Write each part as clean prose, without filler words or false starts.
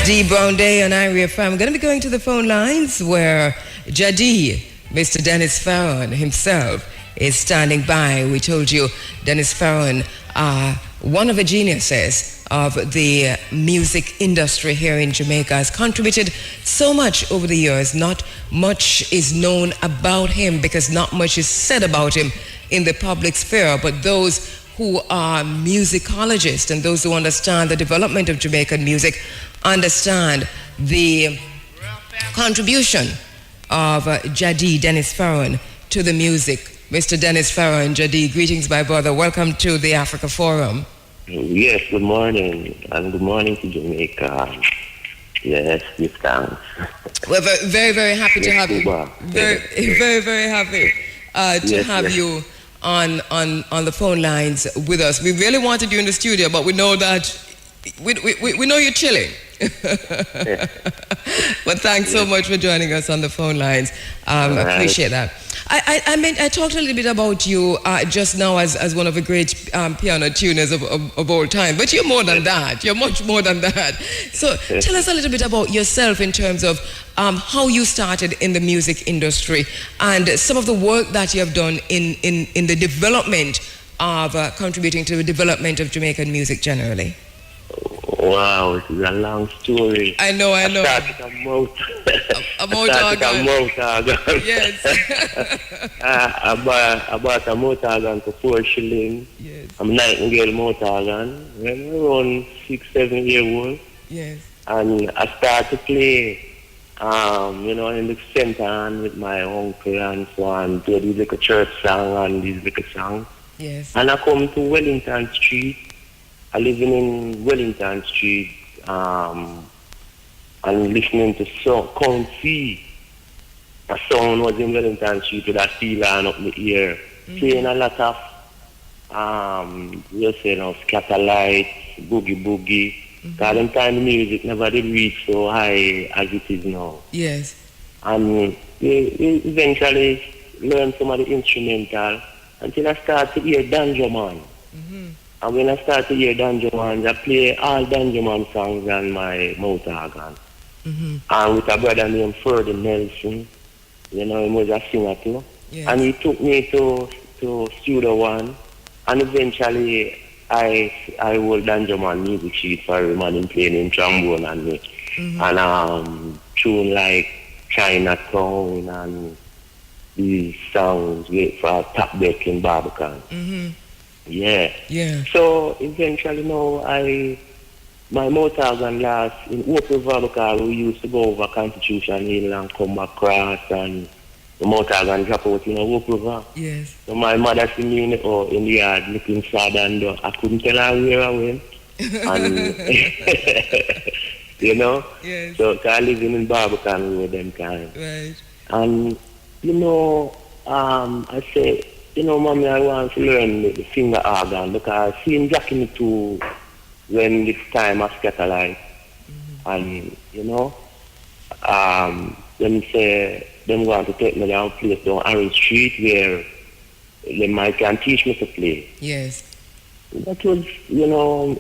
D. Brown Day on Irie FM. I'm going to be going to the phone lines where Jadi, Mr. Dennis Fearon himself, is standing by. We told you Dennis Fearon, one of the geniuses of the music industry here in Jamaica, has contributed so much over the years. Not much is known about him because not much is said about him in the public sphere, but those who are musicologists and those who understand the development of Jamaican music understand the contribution of Jadi, Dennis Fearon, to the music. Mr. Dennis Fearon, Jadi, greetings, my brother. Welcome to the Africa Forum. Yes, good morning, and good morning to Jamaica. Yes, give thanks. We're very, very happy to have you. Very happy to have you on the phone lines with us. We really wanted you in the studio, but we know that we know you're chilling. But thanks so much for joining us on the phone lines. Appreciate that. I talked a little bit about you just now as one of the great piano tuners of all time, but you're more than that. You're much more than that. So tell us a little bit about yourself in terms of how you started in the music industry and some of the work that you have done in the development of contributing to the development of Jamaican music generally. Wow, it's a long story. I know. I started a mouth organ. Yes. I bought a mouth organ for 4 shillings. Yes. A Nightingale mouth organ when I was around 6-7 years old. Yes. And I started to play, in the center with my uncle and so on, play these like a church song and these like a songs. Yes. And I come to Wellington Street. I living in Wellington Street and listening to Country. A song was in Wellington Street with a Fearon up in the ear. Playing a lot of, Scatterlight, boogie. Because in time the music never did reach so high as it is now. Yes. And eventually learned some of the instrumental until I started to hear Danjo Man. And when I started to hear Danjo Man, I play all Danjo Man songs on my mouth organ. And with a brother named Freddie Nelson, he was a singer too. Yes. And he took me to Studio One, and eventually I hold Danjo Man music sheet for him, and him playing in trombone and me. And tune like Chinatown and these songs for Top Deck in Barbican. Yeah. So eventually now my mouth organ last in Open Barbican. We used to go over Constitution Hill and come across, and the mouth organ drop out in Open River. Yes. So my mother see me in the yard looking sad, and I couldn't tell her where I went. And Yes. So I living in Barbican with them time. Right. And I say, mommy, I want to learn the finger organ because I seen Jackie me too when this time I Scatterlight. And, them say them want to take me down place down Orange Street where they might can teach me to play. Yes. That was, a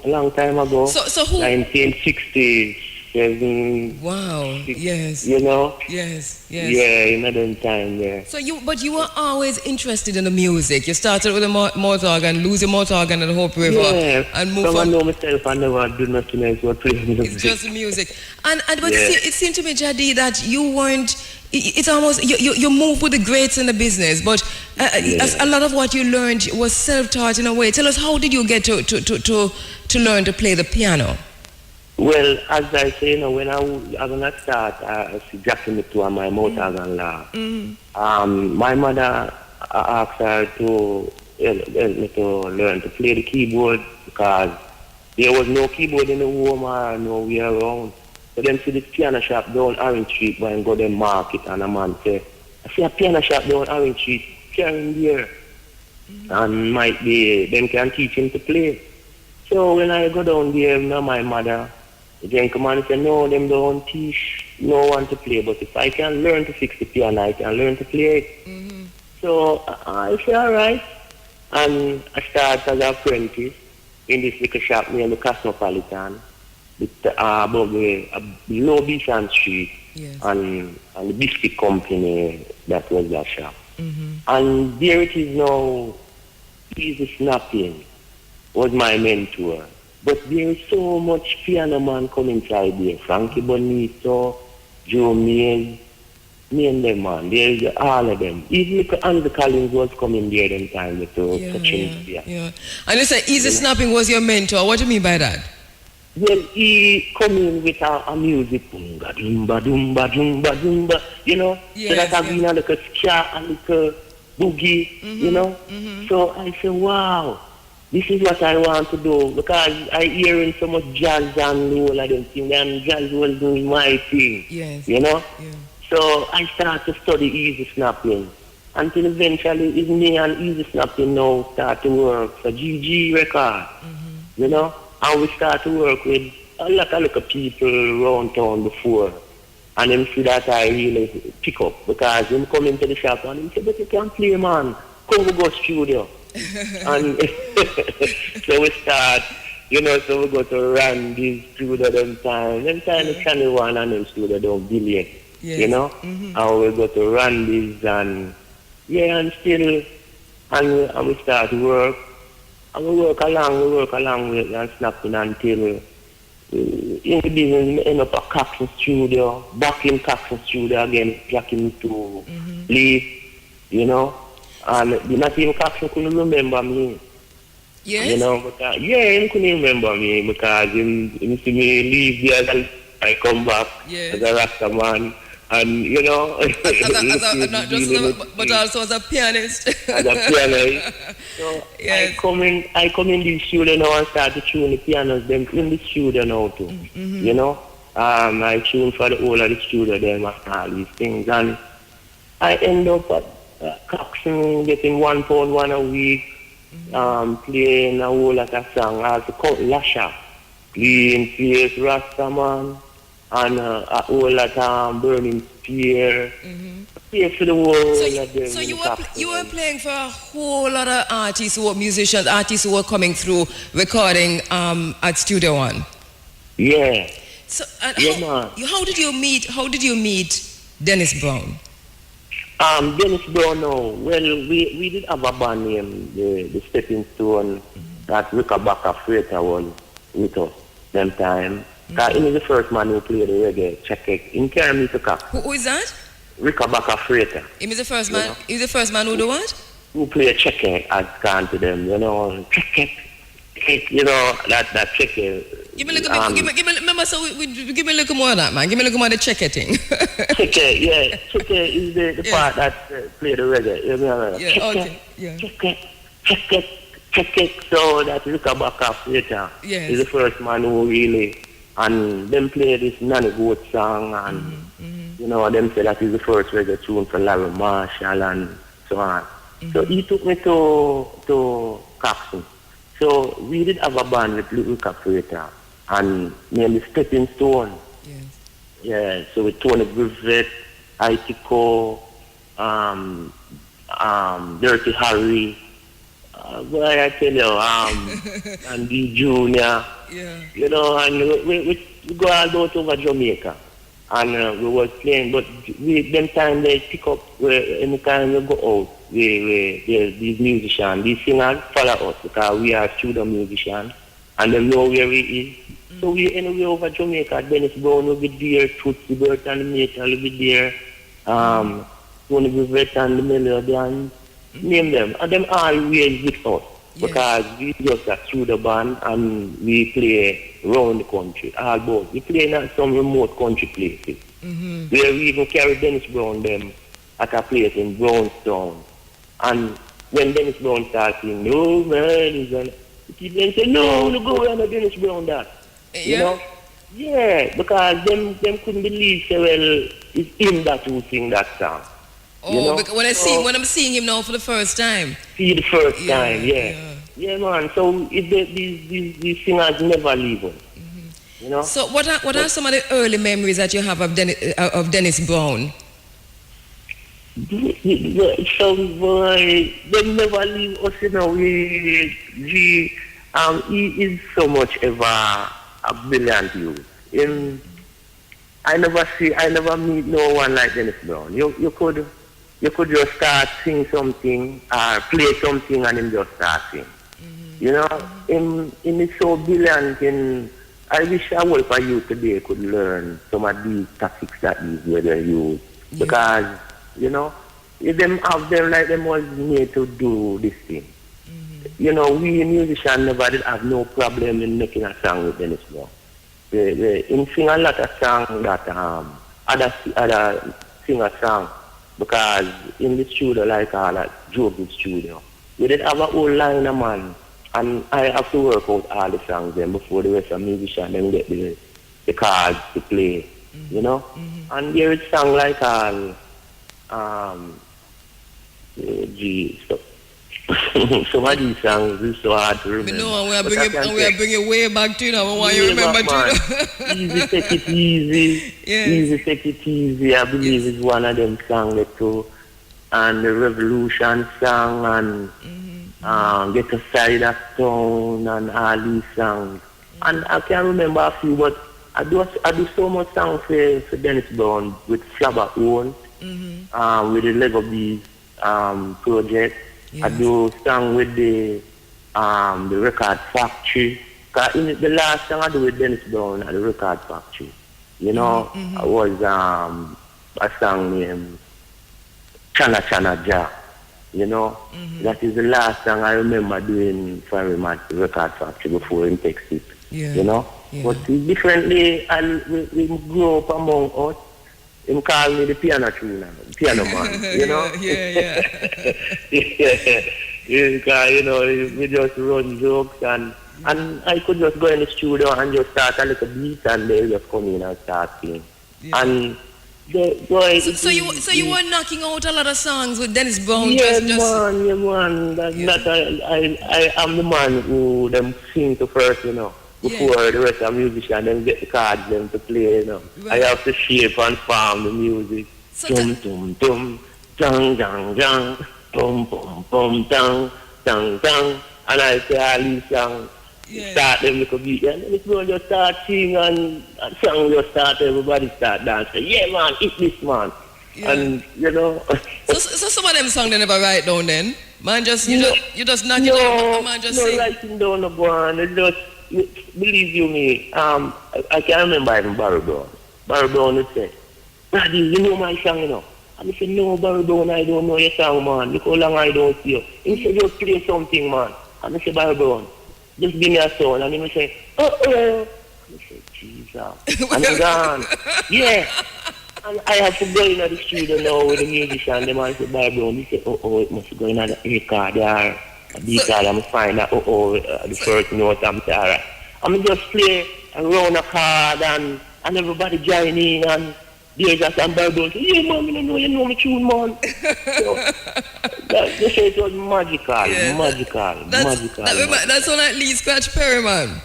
long time ago. So who? 1967. Wow. Yes. Yes. Yeah, in that time there. So you were always interested in the music. You started with a mouth organ, lose your mouth organ at Hope River, and move on. I know myself. I never do nothing else but play music. It's just music. But it seemed to me, Jadi, that you weren't. It's almost you move with the greats in the business, but a lot of what you learned was self-taught in a way. Tell us, how did you get to learn to play the piano? Well, as I say, when I start, I see Jackie me to my mouth organ law. My mother asked her to help me to learn to play the keyboard because there was no keyboard in the home or nowhere around. So then see this piano shop down Orange Street when go them market, and a man say, I see a piano shop down Orange Street, carrying there. And might be them can teach him to play. So when I go down there, my mother, the gentleman said, no, them don't teach no one to play, but if I can learn to fix the piano, I can learn to play it. So I say, all right. And I started as an apprentice in this little shop near the Cosmopolitan. about the Low Beacon Street, yes, and the biscuit company that was that shop. Mm-hmm. And there it is now. Easy Snapping was my mentor. But there is so much piano man coming inside there. Frankie Bonito, Joe Mills, name them, man. There's all of them. Even Andrew Collins was coming there them time with yeah. And you say Easy Snapping was your mentor. What do you mean by that? Well, he come in with a music, boomba, doomba, doomba, doomba, doomba, you know? Yes, so that has been a little ska and little boogie, you know? Mm-hmm. So I say, wow, this is what I want to do, because I hearing so much jazz and all of them things, and jazz was doing my thing, yes, you know? Yeah. So I start to study Easy Snapping, until eventually it's me and Easy Snapping now start to work for GG Record, you know? And we start to work with a lot of people around town before. And them see that I really pick up, because them come into the shop and them say, but you can't play, man. Come we go studio. And so we start, you know, so we go to run this studio them time. Them time the Channel 1 and them studio don't billion, yes, you know. Mm-hmm. And we go to run this and, and still, and we start to work. And we work along with and Snapping until in the business end up at Caxton Studio, back in Caxton Studio again, back into leave, you know. And not even Caxton couldn't remember me. Yes? You know, because, he couldn't remember me because he see me leave there and I come back as a Rasta man. And, you know, but also as a pianist. As a pianist. So yes. I come in the studio now and start to tune the pianos them in the studio now too. Mm-hmm. You know, I tune for the whole of the studio them and all these things, and I end up at Caxton getting £1 a week, playing a whole lot of songs. I also call Lasha, playing Face Rastaman. And a whole lot of Burning Spear. Play for the world. So you were playing for a whole lot of artists who were musicians, artists who were coming through recording at Studio One. Yeah. So how did you meet Dennis Brown? Dennis Brown, no. Well, we did have a band named the Stepping Stone that Rickabacker Freighter was with us them time. Because he was the first man who played the reggae check it in Kermit to Cap. Who is that? Rickabacker Freighter. He was the first man. Know? He was the first man who do what? Who played check it as gone to them, you know, check it, you know, that check it. Give me a little remember, so give me a little more of that, man. Give me a little more of the check it thing. Check it, yeah. Check it is the part that played the reggae. You know, check it. So that Rickabacker Freighter is the first man who really. And them play this Nanny Goat song, and you know, them say that is the first reggae tune for Larry Marshall and so on. So he took me to Caxton. So we did have a band with Little Freighter and named Stepping Stone. Yes. Yeah, so with Tony Griffith, Itiko, Dirty Harry, boy, I tell you, and D Junior. Yeah. You know, and we go all out over Jamaica, and we was playing, but them time they pick up, anytime we go out, these musicians, these singers follow us, because we are studio musicians, and they know where we is. So we anyway over Jamaica, Dennis Brown will be there, Tootsie Bert and the Metal will be there, Tony Griffith and the Melodians, name them, and them always with us. Yes. Because we just a studio band and we play around the country, all both. We play in some remote country places. Where we even carry Dennis Brown them at a place in Brownstown. And when Dennis Brown starts saying, no man, people say, no go on Dennis Brown that. You know? Yeah, because them couldn't believe so well it's him that who sing that song. Oh, you know? Because when I'm seeing him now for the first time. See the first time, yeah, man. So these singers never leave us. You know. So what are some of the early memories that you have of Dennis Brown? Some boy, they never leave us. You know, he is so much ever a brilliant youth. I never meet no one like Dennis Brown. You could just start sing something or play something and him just start sing. You know, him is so brilliant. I wish I would for you today could learn some of these tactics that these were use. Because, you know, if them have them like them was made to do this thing. You know, we musicians never did have no problem in making a song with Dennis Brown. He sing a lot of songs that other sing a song because in the studio, like all that joke in studio, we did have a whole line of man, and I have to work out all the songs then before the rest of musicians then get the cards to play, you know. And there is song like some of these songs is so hard to remember. No, we are bringing way back to you now. Why you remember to Easy, take it easy. Yes. Easy, take it easy. I believe it's one of them songs too. And the Revolution song and Get Aside of Town and all these songs. And I can't remember a few, but I do so much songs for Dennis Brown with Flabber Own, with the Lego Bees project. Yes. I do song with the Record Factory. The last song I do with Dennis Brown at the Record Factory, you know, I was a song named Chana Chana Ja, you know. That is the last song I remember doing for him at the Record Factory before he takes it, you know. But differently, we grew up among us. Him call me the piano man, you know? Because, you know, we just run jokes and I could just go in the studio and just start a little beat and they just come in and start singing. And the boy... So you were knocking out a lot of songs with Dennis Brown? Yeah, man. I am the man who them sing to first, you know. Before the rest of the musicians then get the cards them to play, you know. Right. I have to shape and form the music. Tum tum tum, dang dang dang, pum pum pum, dang dang dang. And I say all these songs, start them like a beat, and then it's going to start singing and song just start, everybody start dancing. Yeah man, it's this man. Yeah. And you know. so some of them songs they never write down then? Man just you just knock it out, man just sing. No writing down the one, it just believe you me, I can't remember even Barry Brown. Barry Brown would say, Daddy, you know my song, you know? And I said, no, Barry Brown, I don't know your song, man. Look how long I don't see you. He said, just play something, man. And I said, Barry Brown, just give me a song. And he said, And I said, Jesus. And I'm gone. Yeah. And I have to go in the studio now with the musician. The man said, Barry Brown, he said, it must go in the record there. Because I'm fine that the first note I'm sorry. I'm just play around a card and everybody join in and there's just some Bible say, yeah man, you know me tune man. So they say it was magical. That's on at least Scratch Perry man.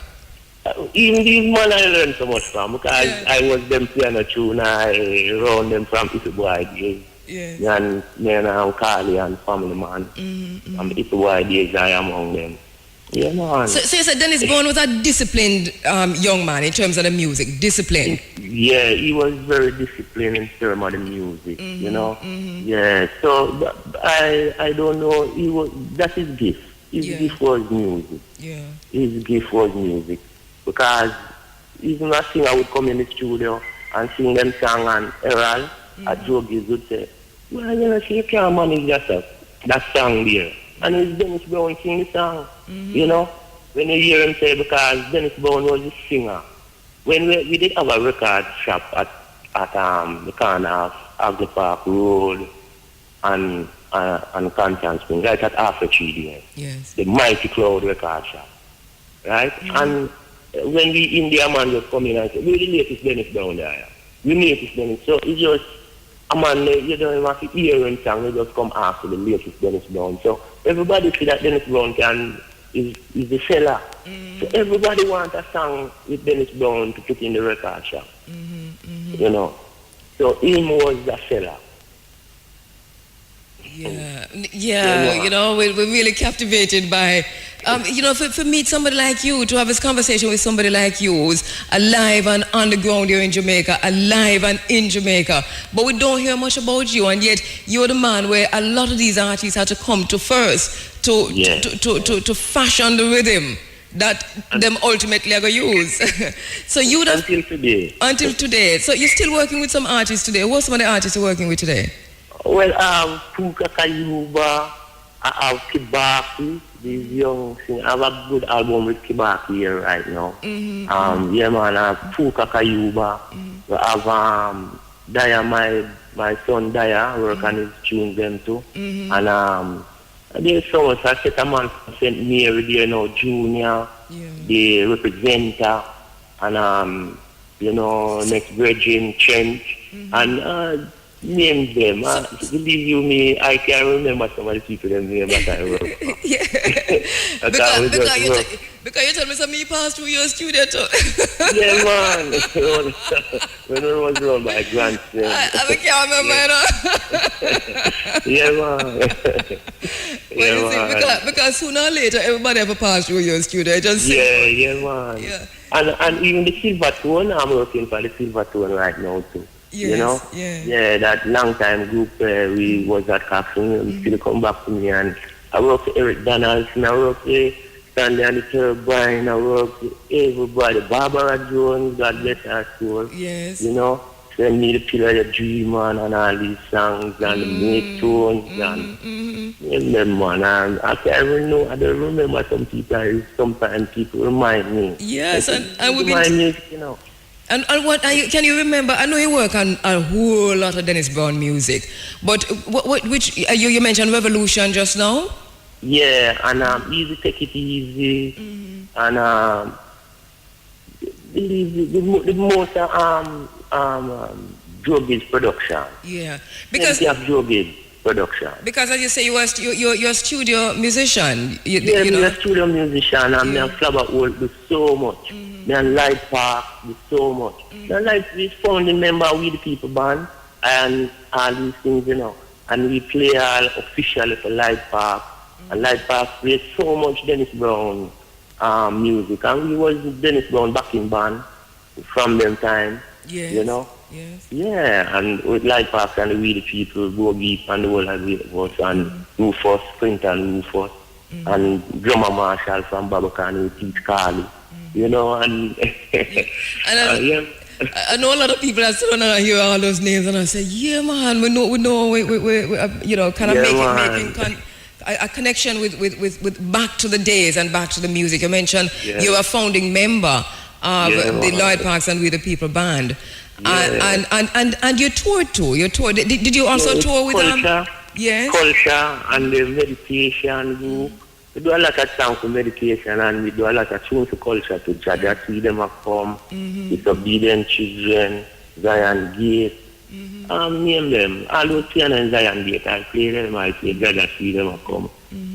Even these man I learned so much from because I was them piano tune, I run them from Irie boy days. Yes. And then Carly and family man. And the boy days I am among them. Yeah, man. So you said Dennis Brown was a disciplined young man in terms of the music, disciplined? Yeah, he was very disciplined in terms of the music, you know? Yeah, so I don't know, that's his gift. His gift was music. Yeah. His gift was music. Because even a singer would come in the studio and sing them song and Errol, a Jogies would say, well, you know, you can't manage yourself. That song there. And it's Dennis Brown sing the song. You know, when you hear him say, because Dennis Brown was a singer. When we did have a record shop at the corner of Agri Park Road and Conscience Spring, right at After 3 there. Yes. The Mighty Cloud record shop. Right? And when we India man just come in and say, we're the latest Dennis Brown there. We latest Dennis. So it's just a man, you don't even have to hear him song, they just come after the latest Dennis Brown. So everybody see that Dennis Brown is the seller. So everybody wants a song with Dennis Brown to put in the record shop. You know. So him was the seller. Yeah, you know, we're really captivated by for meet somebody like you, to have this conversation with somebody like you who's alive and on the ground here in Jamaica, alive and in Jamaica, but we don't hear much about you, and yet you're the man where a lot of these artists had to come to first to fashion the rhythm that them ultimately are going to use. So you until today. So you're still working with some artists today. What's some of the artists you're working with today? Well, Puka Kayuba, I have Kibaki, these young singers. I have a good album with Kibaki here right now. Yeah, man, I have Puka Kayuba. We have Daya, my son Daya, work on his tunes them too. And there's so much. I set a man from St. Mary there now, Junior, the representer, and next Virgin Trench, and name them. Believe you me, I can't remember some of the people them name that I wrote. Because you tell me some me passed through your studio too. Yeah, man. When I was around my grandson. I can't remember. Yeah, man. Because sooner or later everybody ever passed through your studio. Yeah, man. Yeah. And even the Silver Tone, I'm working for the Silver Tone right now too. Yes, yeah, that long time group we was at Captain, still come back to me, and I work with Eric Donaldson, I work with Stanley and the Turbine, I work with everybody, Barbara Jones, God bless her soul. Yes. Send me the Pillar of the Dream and all these songs and the Make Tones and them, man. And I can't even know, I don't remember some people, sometimes people remind me. Yes, and we've been music, And what can you remember? I know you work on a whole lot of Dennis Brown music, but which you mentioned Revolution just now? Yeah, and Easy Take It Easy, and the most Joe Gibbs production. Yeah, because you have Joe Gibbs production. Because as you say, you're a studio musician. I'm a studio musician, and I'm Flower World with so much. Then Light Park with so much. Then we founding member with the people band and all these things, And we play all officially for Light Park. And Light Park plays so much Dennis Brown music. And we was Dennis Brown backing band from them time. Yes. Yes. Yeah, and with Light Park and we the people, Go Geep and the whole of us, and Rufus, Quinton Rufus, and drummer Marshall from Babacan with Pete Carly. And I know a lot of people are still when I hear all those names, and I say, yeah, man, we know, kind of making a connection with back to the days and back to the music. You mentioned you're a founding member of the Lloyd Parks and We the People band, and you toured too. You toured. Did you also tour with them? Yes. Culture and the meditation group. We do a lot of songs for meditation, and we do a lot of tunes for culture to Jaja See Them Have Come, Disobedient Children, Zion Gate, name them. All those piano in Zion Gate, I play them, I play Jaja See Them Have Come.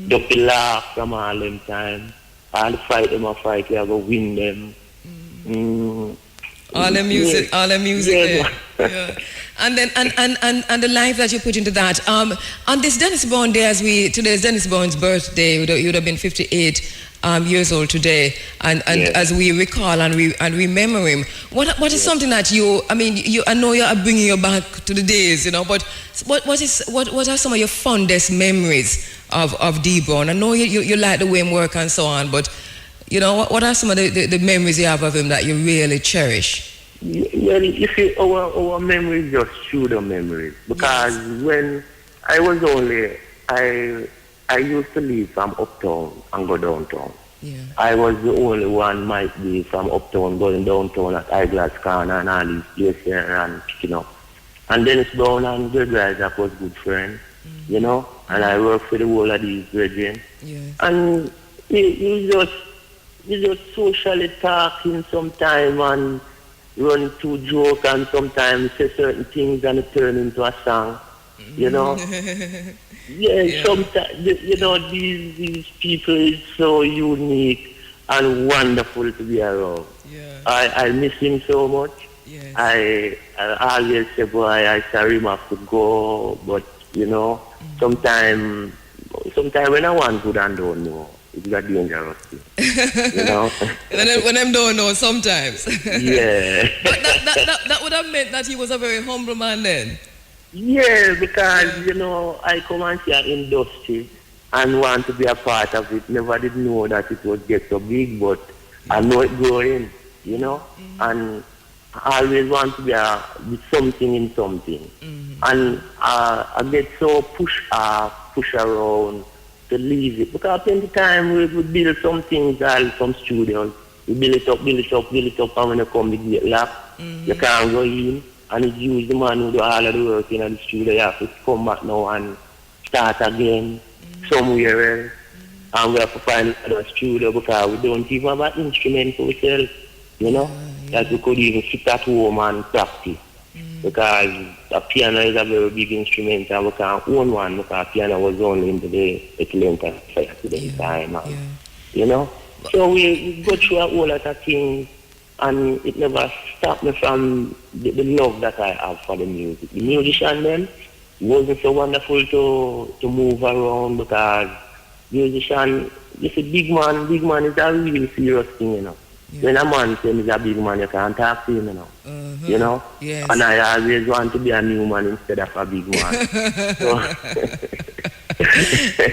Ducky Laugh from all them time. All the fight them a fight, you have to win them. All the music, yeah. And then and the life that you put into that. On this Dennis Brown Day, today's Dennis Brown's birthday, you would have been 58 years old today, and as we recall and remember him, what is something that I know you are bringing you back to the days, but what are some of your fondest memories of D Brown? I know you like the way him work and so on, but what are some of the memories you have of him that you really cherish? Yeah, you see, our memories just pseudo memories, because when I was only, I used to leave from uptown and go downtown. Yeah. I was the only one might be from uptown going downtown at Eyeglass Corner and all these places here and picking up. And Dennis Brown and Greg Isaac was good friends, and I worked for the whole of these brethren. Yes. And you just socially talking sometime and run to joke and sometimes say certain things and it turn into a song, Sometimes, these people is so unique and wonderful to be around. Yeah. I miss him so much. Yes. I always say, boy, I sorry him have to go, but, sometimes when I want good and don't know, it's a dangerous thing. You know? when them don't know sometimes. Yeah. But that would have meant that he was a very humble man then. Yeah, because, you know, I come and see an industry and want to be a part of it. Never did know that it would get so big, but I know it growing, you know, and I always want to be with something in something. And I get so push around to leave it. Because plenty time we build some things all from studios. We build it up, and when you come to get locked, you can't go in. And it's usually the man who do all of the work in the studio. You have to come back now and start again somewhere else. And we have to find another studio because we don't even have an instrument for ourselves, you know. That we could even sit at home and practice. Because a piano is a very big instrument and we can't own one because piano was only in the Atlanta at the time. You know. So we go through a whole lot of things. And it never stopped me from the love that I have for the music. The musician then, it wasn't so wonderful to move around because musician, you see, big man is a really serious thing, you know. When a man says he's a big man, you can't talk to him, you know. You know? Yes. And I always want to be a new man instead of a big man. So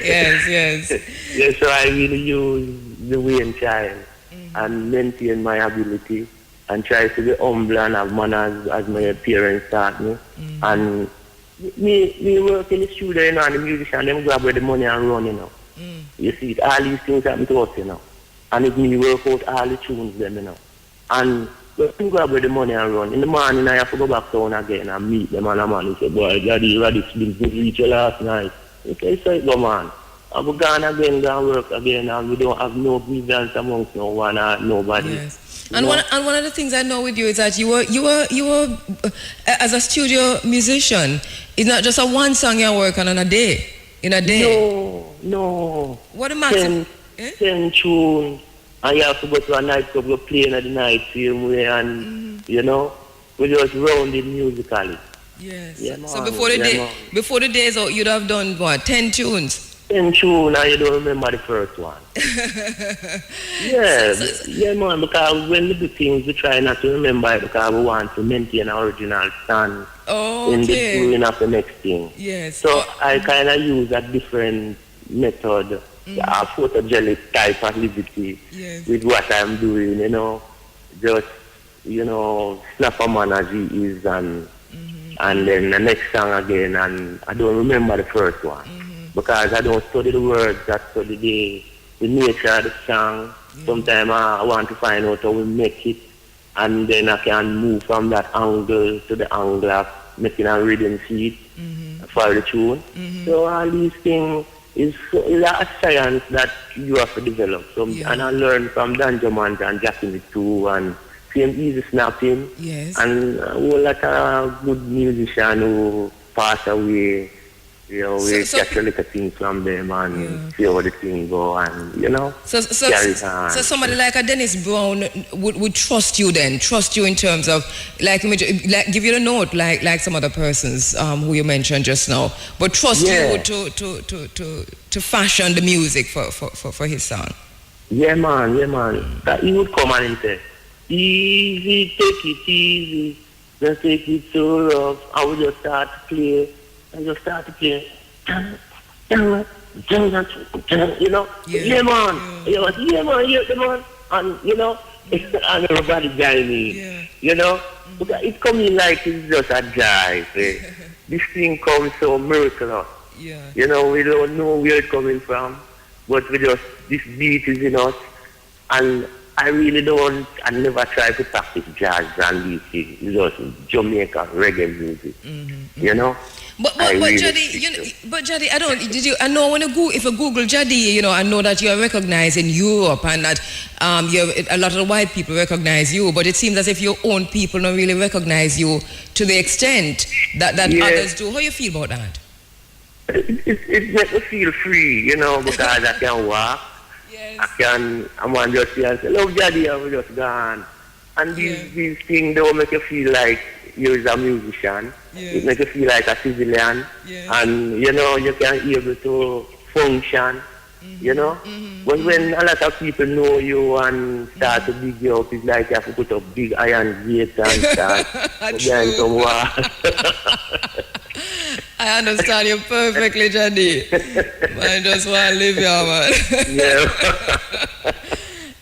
yes. Yeah, so I really use the Wayne child. And maintain my ability and try to be humble and have manners as my parents taught me. And me work in the studio, you know, and the musician, them grab where the money and run, you know. You see, all these things happen to us, you know. And it me work out all the tunes, them, you know. And when you grab where the money and run, in the morning I have to go back town again and meet them and a man. He say, boy, Daddy, this didn't reach you last night. Okay, so it go, man. I'll go gone again, go and work again, and we don't have no grievance amongst no one or nobody. Yes. And one of the things I know with you is that you were as a studio musician, it's not just a one song you work on a day, in a day. No. What the matter? 10 tunes, and you have to go to a nightclub, go play in the night same way, and you know, we just rounded musically. Yes. Yeah, so before the day is out, you'd have done what, 10 tunes? 10 tunes, and you don't remember the first one. Yeah, man, because when we do things, we try not to remember it because we want to maintain our original stand in the doing of the next thing. Yes. So I kind of use a different method, a photogenic type of liberty with what I'm doing, you know, just, you know, snap a man as he is and then the next song again, and I don't remember the first one. Because I don't study the words, I study the nature of the song. Sometimes I want to find out how we make it, and then I can move from that angle to the angle of making a rhythm sheet for the tune. So all these things is a science that you have to develop. So, and I learned from Danjamans and Jackie too, and same easy snapping. Yes. And a whole lot of good musicians who passed away. You know, we catch a little things from them and see how the thing go and, you know, carry it on. So somebody like a Dennis Brown would trust you then, trust you in terms of, like give you the note like some other persons who you mentioned just now, but trust you to fashion the music for his song. Yeah, man. That he would come and say, easy, take it easy, don't take it so rough. I would just start to play. And just start to play, you know, yeah, man, and, you know, and everybody join me, you know, because it coming like it's just a jive, this thing comes so miraculous, you know, we don't know where it's coming from, but this beat is in us, and I really I never try to practice jazz and these things, it's just Jamaican reggae music, you know. But Jaddy, I know when if you Google Jaddy, you know, I know that you are recognized in Europe and that a lot of white people recognize you, but it seems as if your own people don't really recognize you to the extent that others do. How you feel about that? It makes me feel free, you know, because I can walk. Yes. I'm on just here and say, love Jaddy, I'm just gone. And these things don't make you feel like you're a musician. Yes. It makes you feel like a civilian. Yes. And, you know, you can be able to function you know. But when a lot of people know you and start to big you up, it's like you have to put up big iron gates and start behind some wall. I understand you perfectly, Jadi. I just want to live here, man. Yeah.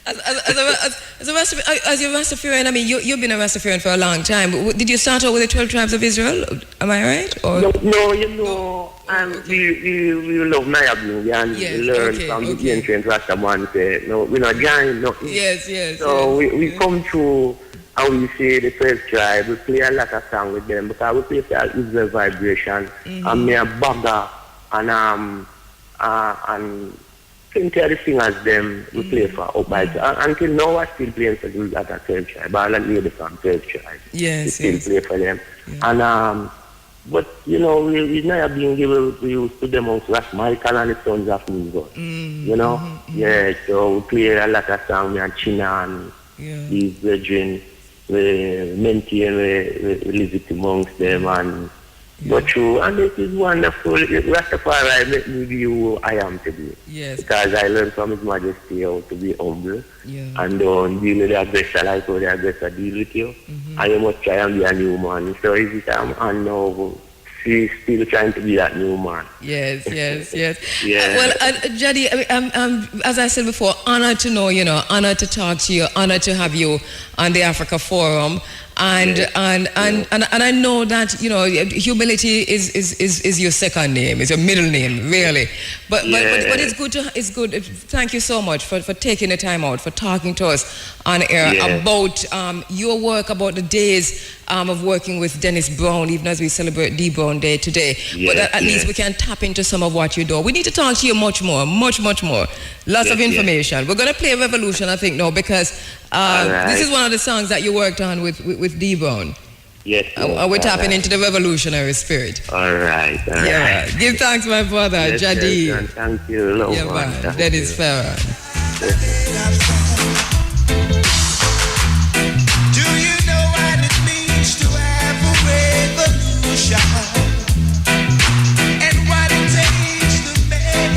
As you're Rastafarian, I mean, you've been a Rastafarian for a long time. Did you start out with the 12 tribes of Israel? Am I right? Or? No, you know, we love Nayabing and we learn from the ancient Rastaman. Say, no, we're not giant, no. Yes. So we come through and we say the 12 tribe, we play a lot of songs with them because we play for Israel vibration and me a bagger and plenty of the singers them we play for up by until now I still playing for those other 12 tribe. All the ladies from 12 tribe. Yes. We still play for them. Yeah. And but you know, we never being given we used to them on Ras Michael and the Sons of Music. You know? Yeah, so we play a lot of songs and China and these brethren we maintain we live amongst them and go through, and it is wonderful. Rastafari make me be who I am today. Yes. Because I learned from His Majesty how to be humble and don't deal with the aggressor like how the aggressor deal with you. And you must try and be a new man. So is it and now she's still trying to be that new man. Yes. Yeah. Well, Jadi, as I said before, honored to know, honored to talk to you, honored to have you on the Africa Forum. And I know that humility is your second name, is your middle name, really. But it's good. Thank you so much for taking the time out for talking to us on air about your work, about the days of working with Dennis Brown, even as we celebrate D Brown Day today. But at least we can tap into some of what you do. We need to talk to you much more. Lots of information. We're going to play Revolution, I think, now because this is one of the songs that you worked on with D Brown. Yes. We're tapping into the revolutionary spirit. All right. Give thanks, my brother, Jadi. Yes, thank you. That is Fearon. Do you know what it means to have a revolution? And what it takes to make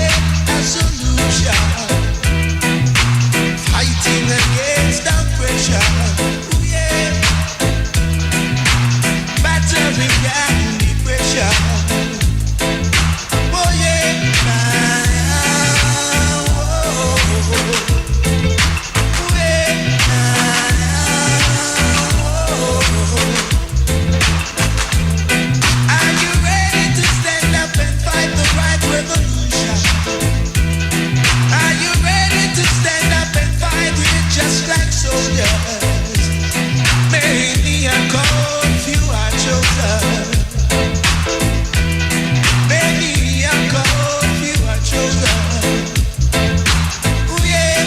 a solution? Fighting against oppression. Ooh, yeah. Battering down depression. Oh yeah. Are you ready to stand up and fight the right revolution? Are you ready to stand up and fight it just like soldiers? Many are called, few are chosen. Many are called, few are chosen. Ooh, yeah.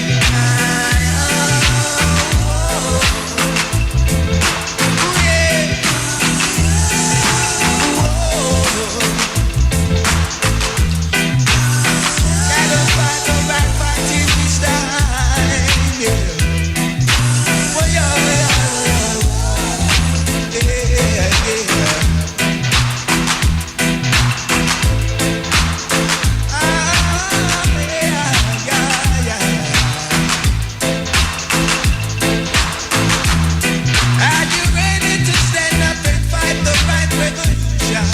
Ooh, yeah. Gotta fight the right fight till this time, yeah. Oh, yeah. Are you ready to stand up and fight the right revolution?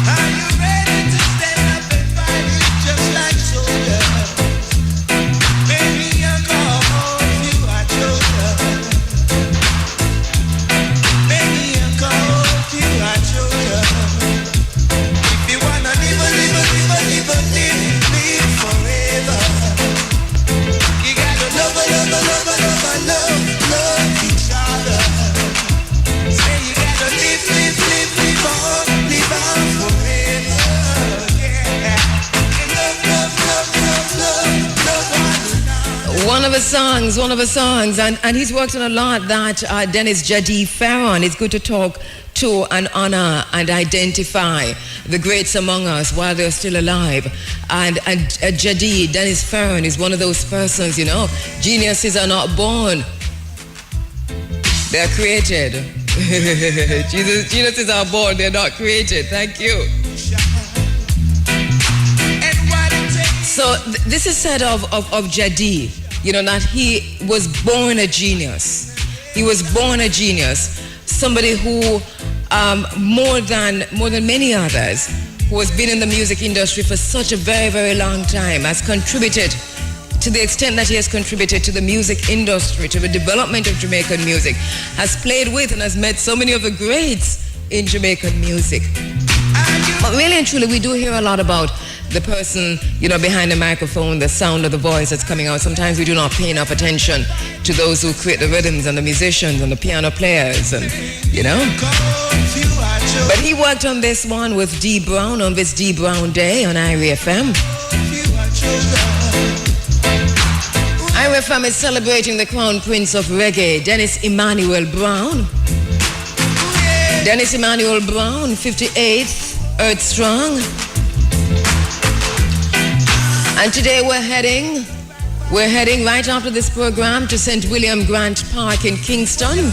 Are you ready to stand up and fight it just like soldiers? Many are called, few are chosen. Many are called, few are chosen. If you wanna live forever, you gotta love each other. Say you gotta live on forever. Yeah. And love One of his songs, and he's worked on a lot that Dennis Jadi Fearon. It's good to talk to and honor and identify the greats among us while they're still alive. And Jadi, Dennis Fearon, is one of those persons, geniuses are not born. They're created. Geniuses are born, they're not created. Thank you. And what it takes So this is said of Jadi, that he was born a genius. He was born a genius. Somebody who, more than many others, who has been in the music industry for such a very, very long time, has contributed to the extent that he has contributed to the music industry, to the development of Jamaican music, has played with and has met so many of the greats in Jamaican music. But really and truly, we do hear a lot about the person, behind the microphone, the sound of the voice that's coming out. Sometimes we do not pay enough attention to those who create the rhythms and the musicians and the piano players, and But he worked on this one with D Brown on this D Brown Day on Irie FM. Irie FM is celebrating the Crown Prince of Reggae, Dennis Emmanuel Brown. Dennis Emmanuel Brown, 58th, Earth Strong. And today we're heading right after this program to St. William Grant Park in Kingston.